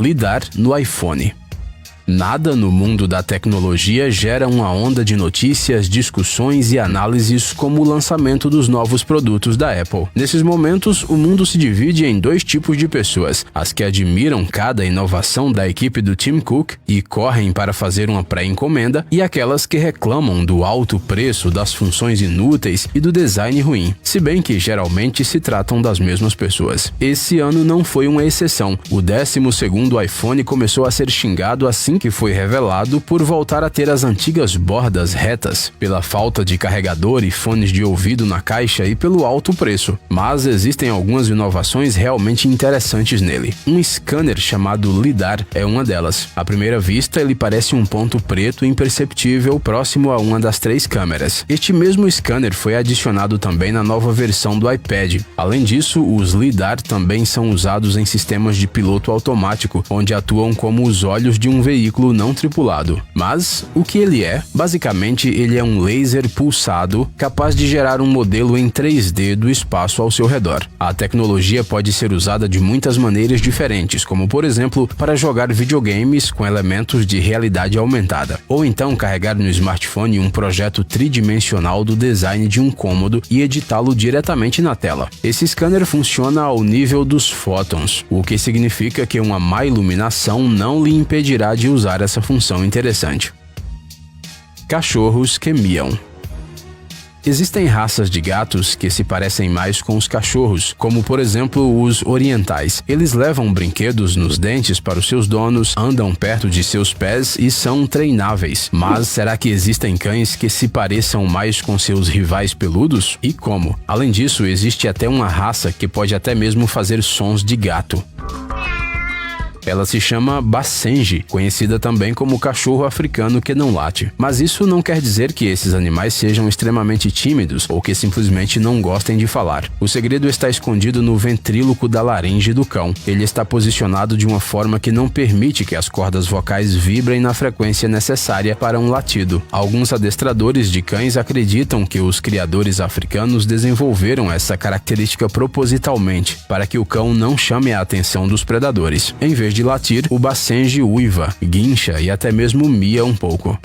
LiDAR no iPhone. Nada no mundo da tecnologia gera uma onda de notícias, discussões e análises como o lançamento dos novos produtos da Apple. Nesses momentos, o mundo se divide em dois tipos de pessoas: as que admiram cada inovação da equipe do Tim Cook e correm para fazer uma pré-encomenda, e aquelas que reclamam do alto preço, das funções inúteis e do design ruim, se bem que geralmente se tratam das mesmas pessoas. Esse ano não foi uma exceção. O 12º iPhone começou a ser xingado assim que foi revelado por voltar a ter as antigas bordas retas, pela falta de carregador e fones de ouvido na caixa e pelo alto preço. Mas existem algumas inovações realmente interessantes nele. Um scanner chamado LiDAR é uma delas. À primeira vista, ele parece um ponto preto imperceptível próximo a uma das 3 câmeras. Este mesmo scanner foi adicionado também na nova versão do iPad. Além disso, os LiDAR também são usados em sistemas de piloto automático, onde atuam como os olhos de um veículo não tripulado. Mas o que ele é? Basicamente, ele é um laser pulsado capaz de gerar um modelo em 3D do espaço ao seu redor. A tecnologia pode ser usada de muitas maneiras diferentes, como por exemplo, para jogar videogames com elementos de realidade aumentada, ou então carregar no smartphone um projeto tridimensional do design de um cômodo e editá-lo diretamente na tela. Esse scanner funciona ao nível dos fótons, o que significa que uma má iluminação não lhe impedirá de usar essa função interessante. Cachorros que miam. Existem raças de gatos que se parecem mais com os cachorros, como por exemplo os orientais. Eles levam brinquedos nos dentes para os seus donos, andam perto de seus pés e são treináveis. Mas será que existem cães que se pareçam mais com seus rivais peludos? E como? Além disso, existe até uma raça que pode até mesmo fazer sons de gato. Ela se chama Basenji, conhecida também como cachorro africano que não late. Mas isso não quer dizer que esses animais sejam extremamente tímidos ou que simplesmente não gostem de falar. O segredo está escondido no ventríloco da laringe do cão. Ele está posicionado de uma forma que não permite que as cordas vocais vibrem na frequência necessária para um latido. Alguns adestradores de cães acreditam que os criadores africanos desenvolveram essa característica propositalmente, para que o cão não chame a atenção dos predadores. Em vez de latir, o Basenji uiva, guincha e até mesmo mia um pouco.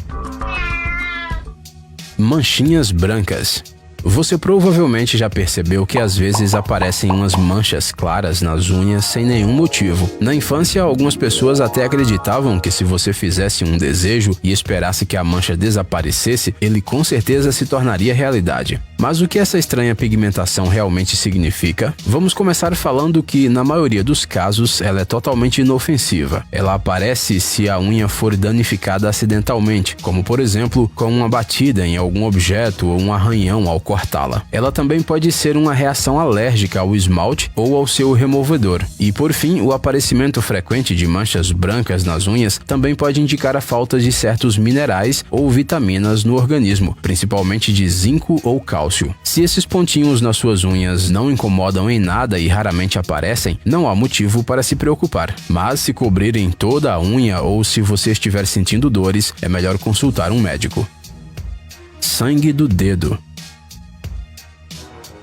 Manchinhas brancas. Você provavelmente já percebeu que às vezes aparecem umas manchas claras nas unhas sem nenhum motivo. Na infância, algumas pessoas até acreditavam que se você fizesse um desejo e esperasse que a mancha desaparecesse, ele com certeza se tornaria realidade. Mas o que essa estranha pigmentação realmente significa? Vamos começar falando que, na maioria dos casos, ela é totalmente inofensiva. Ela aparece se a unha for danificada acidentalmente, como por exemplo, com uma batida em algum objeto ou um arranhão ao cortá-la. Ela também pode ser uma reação alérgica ao esmalte ou ao seu removedor. E por fim, o aparecimento frequente de manchas brancas nas unhas também pode indicar a falta de certos minerais ou vitaminas no organismo, principalmente de zinco ou cálcio. Se esses pontinhos nas suas unhas não incomodam em nada e raramente aparecem, não há motivo para se preocupar. Mas se cobrirem toda a unha ou se você estiver sentindo dores, é melhor consultar um médico. Sangue do dedo.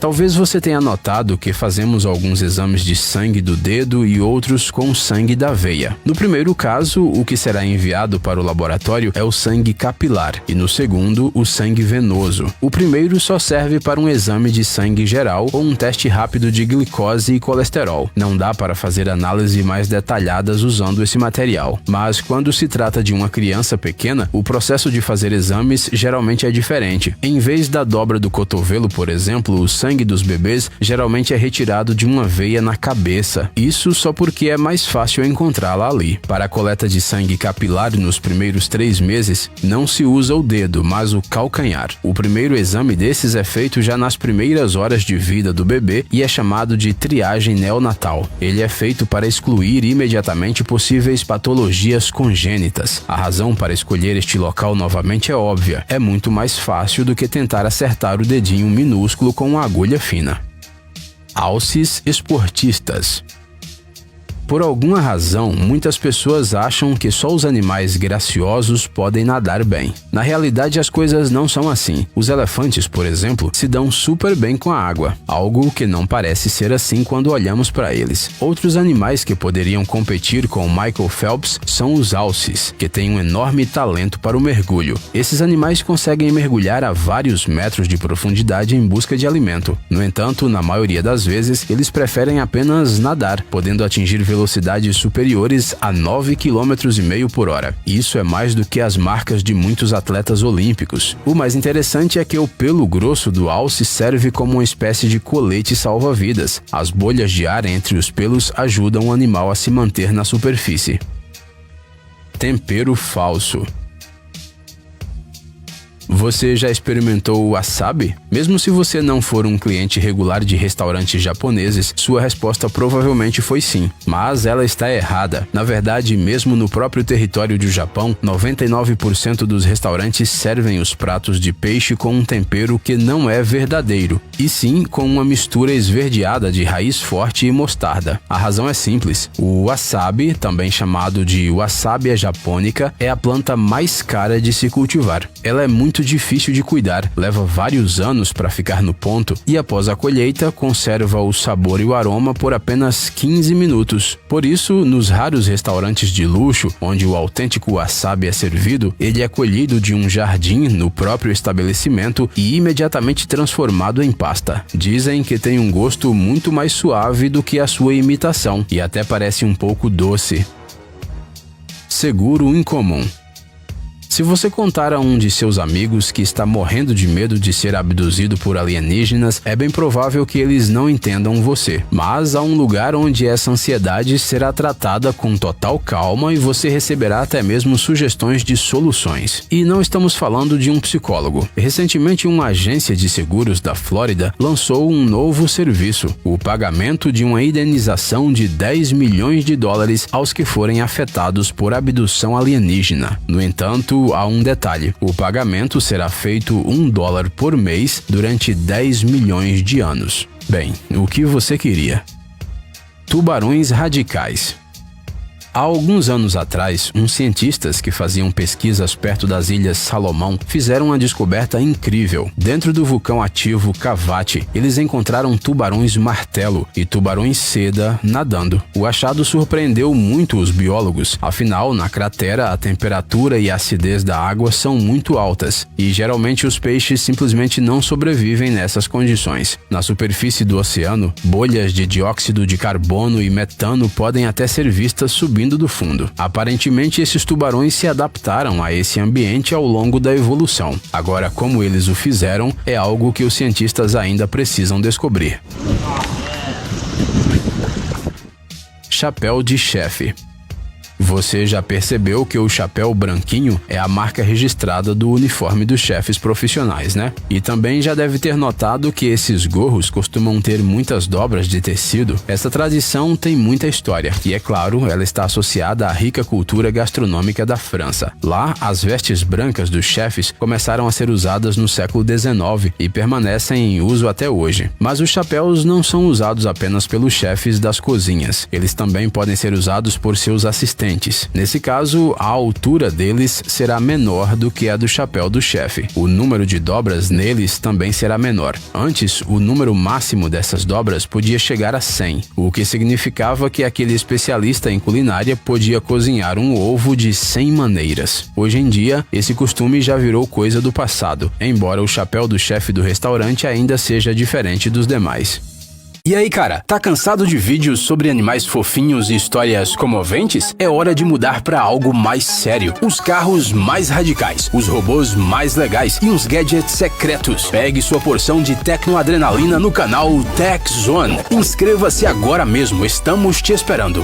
Talvez você tenha notado que fazemos alguns exames de sangue do dedo e outros com sangue da veia. No primeiro caso, o que será enviado para o laboratório é o sangue capilar e no segundo, o sangue venoso. O primeiro só serve para um exame de sangue geral ou um teste rápido de glicose e colesterol. Não dá para fazer análises mais detalhadas usando esse material. Mas quando se trata de uma criança pequena, o processo de fazer exames geralmente é diferente. Em vez da dobra do cotovelo, por exemplo, o sangue dos bebês geralmente é retirado de uma veia na cabeça. Isso só porque é mais fácil encontrá-la ali. Para a coleta de sangue capilar nos primeiros 3 meses, não se usa o dedo, mas o calcanhar. O primeiro exame desses é feito já nas primeiras horas de vida do bebê e é chamado de triagem neonatal. Ele é feito para excluir imediatamente possíveis patologias congênitas. A razão para escolher este local novamente é óbvia. É muito mais fácil do que tentar acertar o dedinho minúsculo com uma agulha fina. Alces esportistas. Por alguma razão, muitas pessoas acham que só os animais graciosos podem nadar bem. Na realidade, as coisas não são assim. Os elefantes, por exemplo, se dão super bem com a água, algo que não parece ser assim quando olhamos para eles. Outros animais que poderiam competir com Michael Phelps são os alces, que têm um enorme talento para o mergulho. Esses animais conseguem mergulhar a vários metros de profundidade em busca de alimento. No entanto, na maioria das vezes, eles preferem apenas nadar, podendo atingir velocidades superiores a 9,5 km por hora. Isso é mais do que as marcas de muitos atletas olímpicos. O mais interessante é que o pelo grosso do alce serve como uma espécie de colete salva-vidas. As bolhas de ar entre os pelos ajudam o animal a se manter na superfície. Tempero falso. Você já experimentou o wasabi? Mesmo se você não for um cliente regular de restaurantes japoneses, sua resposta provavelmente foi sim. Mas ela está errada. Na verdade, mesmo no próprio território do Japão, 99% dos restaurantes servem os pratos de peixe com um tempero que não é verdadeiro, e sim com uma mistura esverdeada de raiz forte e mostarda. A razão é simples. O wasabi, também chamado de Wasabia japonica, é a planta mais cara de se cultivar. Ela é muito difícil de cuidar, leva vários anos para ficar no ponto e após a colheita conserva o sabor e o aroma por apenas 15 minutos. Por isso, nos raros restaurantes de luxo, onde o autêntico wasabi é servido, ele é colhido de um jardim no próprio estabelecimento e imediatamente transformado em pasta. Dizem que tem um gosto muito mais suave do que a sua imitação e até parece um pouco doce. Seguro incomum. Se você contar a um de seus amigos que está morrendo de medo de ser abduzido por alienígenas, é bem provável que eles não entendam você. Mas há um lugar onde essa ansiedade será tratada com total calma e você receberá até mesmo sugestões de soluções. E não estamos falando de um psicólogo. Recentemente, uma agência de seguros da Flórida lançou um novo serviço: o pagamento de uma indenização de $10 milhões aos que forem afetados por abdução alienígena. No entanto, há um detalhe: o pagamento será feito $1 por mês durante 10 milhões de anos. Bem, o que você queria? Tubarões radicais. Há alguns anos atrás, uns cientistas que faziam pesquisas perto das Ilhas Salomão fizeram uma descoberta incrível. Dentro do vulcão ativo Cavite, eles encontraram tubarões martelo e tubarões seda nadando. O achado surpreendeu muito os biólogos, afinal, na cratera a temperatura e a acidez da água são muito altas e geralmente os peixes simplesmente não sobrevivem nessas condições. Na superfície do oceano, bolhas de dióxido de carbono e metano podem até ser vistas subindo do fundo. Aparentemente, esses tubarões se adaptaram a esse ambiente ao longo da evolução. Agora, como eles o fizeram, é algo que os cientistas ainda precisam descobrir. Chapéu de chefe. Você já percebeu que o chapéu branquinho é a marca registrada do uniforme dos chefes profissionais, né? E também já deve ter notado que esses gorros costumam ter muitas dobras de tecido. Essa tradição tem muita história e, é claro, ela está associada à rica cultura gastronômica da França. Lá, as vestes brancas dos chefes começaram a ser usadas no século XIX e permanecem em uso até hoje. Mas os chapéus não são usados apenas pelos chefes das cozinhas. Eles também podem ser usados por seus assistentes. Nesse caso, a altura deles será menor do que a do chapéu do chefe. O número de dobras neles também será menor. Antes, o número máximo dessas dobras podia chegar a 100, o que significava que aquele especialista em culinária podia cozinhar um ovo de 100 maneiras. Hoje em dia, esse costume já virou coisa do passado, embora o chapéu do chefe do restaurante ainda seja diferente dos demais. E aí, cara, tá cansado de vídeos sobre animais fofinhos e histórias comoventes? É hora de mudar pra algo mais sério. Os carros mais radicais, os robôs mais legais e uns gadgets secretos. Pegue sua porção de tecnoadrenalina no canal Tech Zone. Inscreva-se agora mesmo, estamos te esperando.